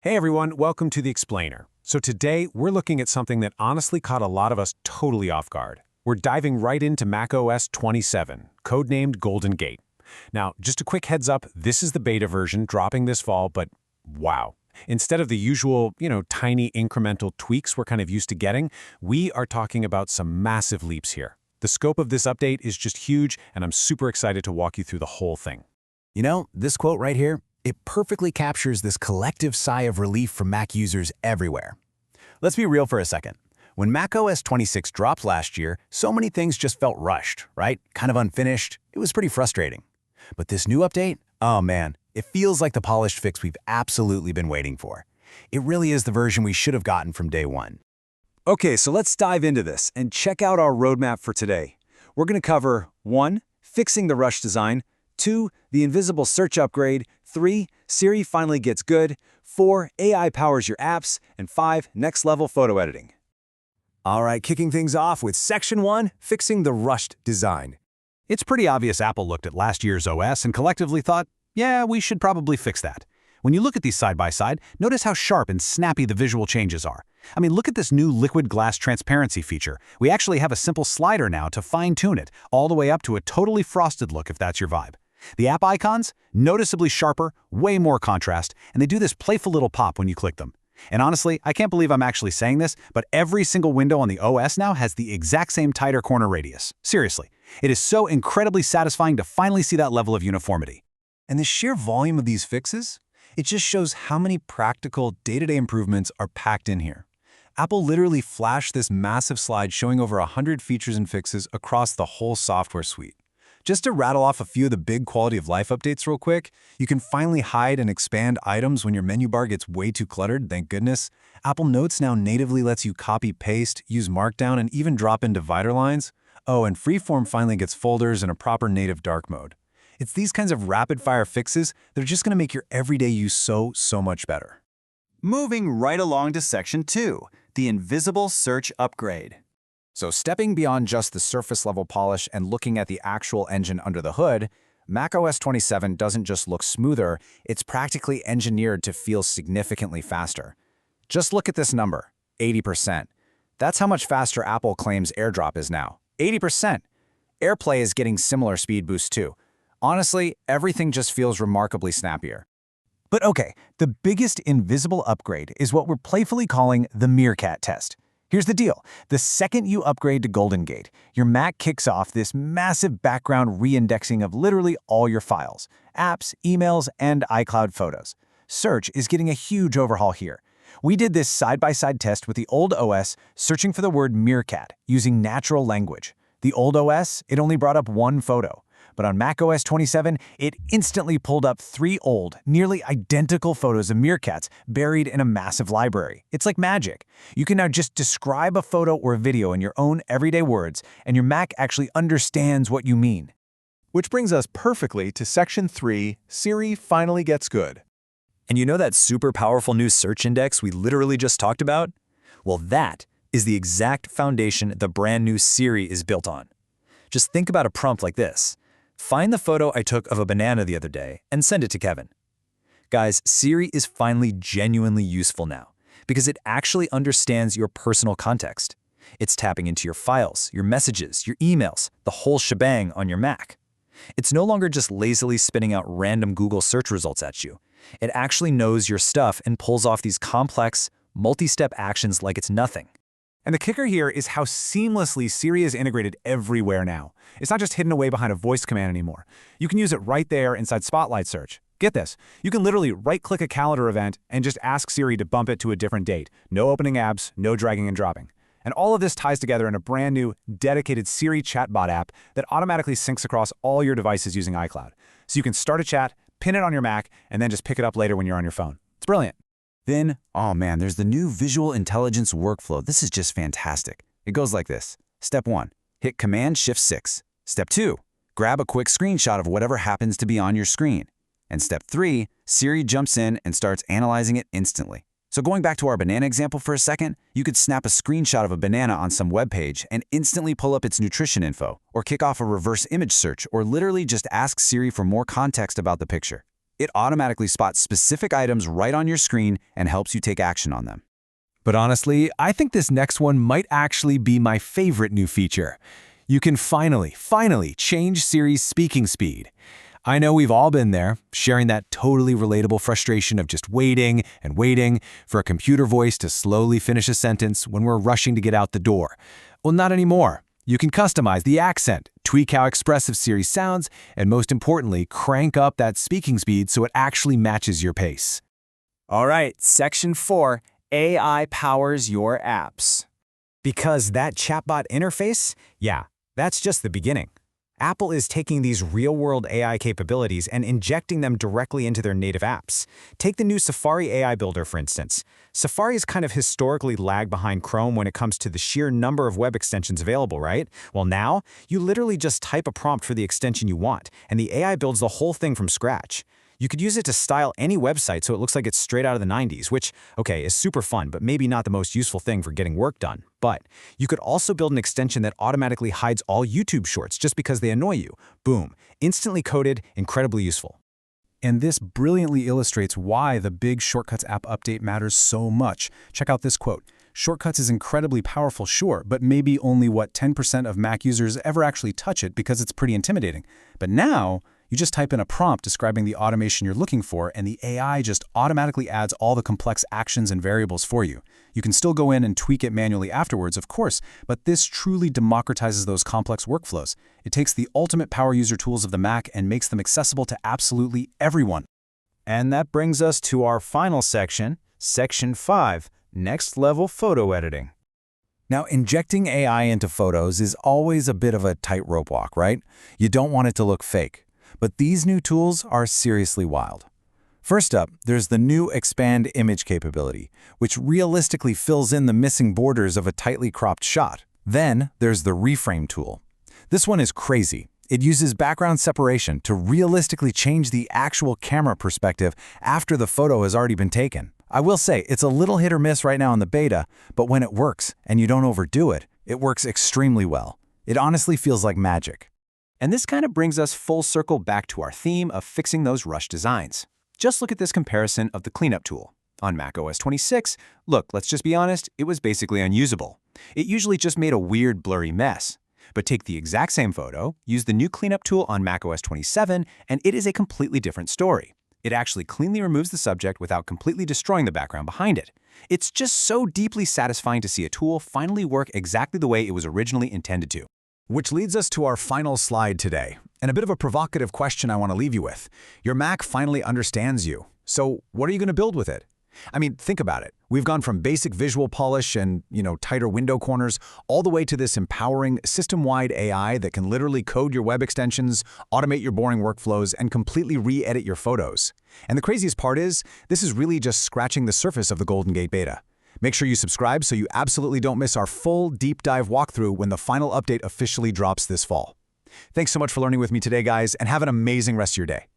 Hey everyone, welcome to The Explainer. So today, we're looking at something that honestly caught a lot of us totally off guard. We're diving right into macOS 27, codenamed Golden Gate. Now, just a quick heads up, this is the beta version dropping this fall, but wow. Instead of the usual, tiny incremental tweaks we're kind of used to getting, we are talking about some massive leaps here. The scope of this update is just huge, and I'm super excited to walk you through the whole thing. You know, this quote right here, it perfectly captures this collective sigh of relief from Mac users everywhere. Let's be real for a second. When macOS 26 dropped last year, so many things just felt rushed, right? Kind of unfinished. It was pretty frustrating. But this new update, oh man, it feels like the polished fix we've absolutely been waiting for. It really is the version we should have gotten from day one. Okay, so let's dive into this and check out our roadmap for today. We're going to cover 1. Fixing the rush design, 2. The invisible search upgrade, 3. Siri finally gets good, 4. AI powers your apps, and 5. Next-level photo editing. All right, kicking things off with Section 1, Fixing the Rushed Design. It's pretty obvious Apple looked at last year's OS and collectively thought, yeah, we should probably fix that. When you look at these side by side, notice how sharp and snappy the visual changes are. I mean, look at this new liquid glass transparency feature. We actually have a simple slider now to fine-tune it, all the way up to a totally frosted look if that's your vibe. The app icons, noticeably sharper, way more contrast, and they do this playful little pop when you click them. And honestly, I can't believe I'm actually saying this, but every single window on the OS now has the exact same tighter corner radius. Seriously, it is so incredibly satisfying to finally see that level of uniformity. And the sheer volume of these fixes, it just shows how many practical, day-to-day improvements are packed in here. Apple literally flashed this massive slide showing over 100 features and fixes across the whole software suite. Just to rattle off a few of the big quality of life updates real quick, you can finally hide and expand items when your menu bar gets way too cluttered, thank goodness. Apple Notes now natively lets you copy-paste, use Markdown, and even drop in divider lines. Oh, and Freeform finally gets folders and a proper native dark mode. It's these kinds of rapid-fire fixes that are just going to make your everyday use so much better. Moving right along to Section 2, the invisible search upgrade. So stepping beyond just the surface-level polish and looking at the actual engine under the hood, macOS 27 doesn't just look smoother, it's practically engineered to feel significantly faster. Just look at this number, 80%. That's how much faster Apple claims AirDrop is now, 80%. AirPlay is getting similar speed boosts too. Honestly, everything just feels remarkably snappier. But okay, the biggest invisible upgrade is what we're playfully calling the Meerkat test. Here's the deal. The second you upgrade to Golden Gate, your Mac kicks off this massive background re-indexing of literally all your files, apps, emails, and iCloud photos. Search is getting a huge overhaul here. We did this side-by-side test with the old OS, searching for the word Meerkat, using natural language. The old OS, it only brought up one photo. But on macOS 27, it instantly pulled up 3 old, nearly identical photos of meerkats buried in a massive library. It's like magic. You can now just describe a photo or a video in your own everyday words, and your Mac actually understands what you mean. Which brings us perfectly to Section 3, Siri finally gets good. And you know that super powerful new search index we literally just talked about? Well, that is the exact foundation the brand new Siri is built on. Just think about a prompt like this. Find the photo I took of a banana the other day and send it to Kevin. Guys, Siri is finally genuinely useful now because it actually understands your personal context. It's tapping into your files, your messages, your emails, the whole shebang on your Mac. It's no longer just lazily spitting out random Google search results at you. It actually knows your stuff and pulls off these complex, multi-step actions like it's nothing. And the kicker here is how seamlessly Siri is integrated everywhere now. It's not just hidden away behind a voice command anymore. You can use it right there inside Spotlight Search. Get this, you can literally right-click a calendar event and just ask Siri to bump it to a different date. No opening apps, no dragging and dropping. And all of this ties together in a brand new, dedicated Siri chatbot app that automatically syncs across all your devices using iCloud. So you can start a chat, pin it on your Mac, and then just pick it up later when you're on your phone. It's brilliant. Then, oh man, there's the new visual intelligence workflow. This is just fantastic. It goes like this. Step 1, hit Command-Shift-6. Step 2, grab a quick screenshot of whatever happens to be on your screen. And step 3, Siri jumps in and starts analyzing it instantly. So going back to our banana example for a second, you could snap a screenshot of a banana on some web page and instantly pull up its nutrition info, or kick off a reverse image search, or literally just ask Siri for more context about the picture. It automatically spots specific items right on your screen and helps you take action on them. But honestly, I think this next one might actually be my favorite new feature. You can finally change Siri's speaking speed. I know we've all been there, sharing that totally relatable frustration of just waiting and waiting for a computer voice to slowly finish a sentence when we're rushing to get out the door. Well, not anymore. You can customize the accent, tweak how expressive Siri sounds, and most importantly, crank up that speaking speed so it actually matches your pace. All right, Section 4, AI powers your apps. Because that chatbot interface, yeah, that's just the beginning. Apple is taking these real-world AI capabilities and injecting them directly into their native apps. Take the new Safari AI Builder, for instance. Safari has kind of historically lagged behind Chrome when it comes to the sheer number of web extensions available, right? Well, now, you literally just type a prompt for the extension you want, and the AI builds the whole thing from scratch. You could use it to style any website so it looks like it's straight out of the 90s, which, okay, is super fun, but maybe not the most useful thing for getting work done. But you could also build an extension that automatically hides all YouTube shorts just because they annoy you. Boom. Instantly coded, incredibly useful. And this brilliantly illustrates why the big Shortcuts app update matters so much. Check out this quote. Shortcuts is incredibly powerful, sure, but maybe only 10% of Mac users ever actually touch it because it's pretty intimidating. But now, you just type in a prompt describing the automation you're looking for, and the AI just automatically adds all the complex actions and variables for you. You can still go in and tweak it manually afterwards, of course, but this truly democratizes those complex workflows. It takes the ultimate power user tools of the Mac and makes them accessible to absolutely everyone. And that brings us to our final section, Section 5, Next Level Photo Editing. Now, injecting AI into photos is always a bit of a tightrope walk, right? You don't want it to look fake. But these new tools are seriously wild. First up, there's the new Expand Image capability, which realistically fills in the missing borders of a tightly cropped shot. Then, there's the Reframe tool. This one is crazy. It uses background separation to realistically change the actual camera perspective after the photo has already been taken. I will say, it's a little hit or miss right now in the beta, but when it works, and you don't overdo it, it works extremely well. It honestly feels like magic. And this kind of brings us full circle back to our theme of fixing those rush designs. Just look at this comparison of the cleanup tool. On macOS 26, look, let's just be honest, it was basically unusable. It usually just made a weird, blurry mess. But take the exact same photo, use the new cleanup tool on macOS 27, and it is a completely different story. It actually cleanly removes the subject without completely destroying the background behind it. It's just so deeply satisfying to see a tool finally work exactly the way it was originally intended to. Which leads us to our final slide today, and a bit of a provocative question I want to leave you with. Your Mac finally understands you, so what are you going to build with it? I mean, think about it. We've gone from basic visual polish and, tighter window corners, all the way to this empowering system-wide AI that can literally code your web extensions, automate your boring workflows, and completely re-edit your photos. And the craziest part is, this is really just scratching the surface of the Golden Gate beta. Make sure you subscribe so you absolutely don't miss our full deep dive walkthrough when the final update officially drops this fall. Thanks so much for learning with me today, guys, and have an amazing rest of your day.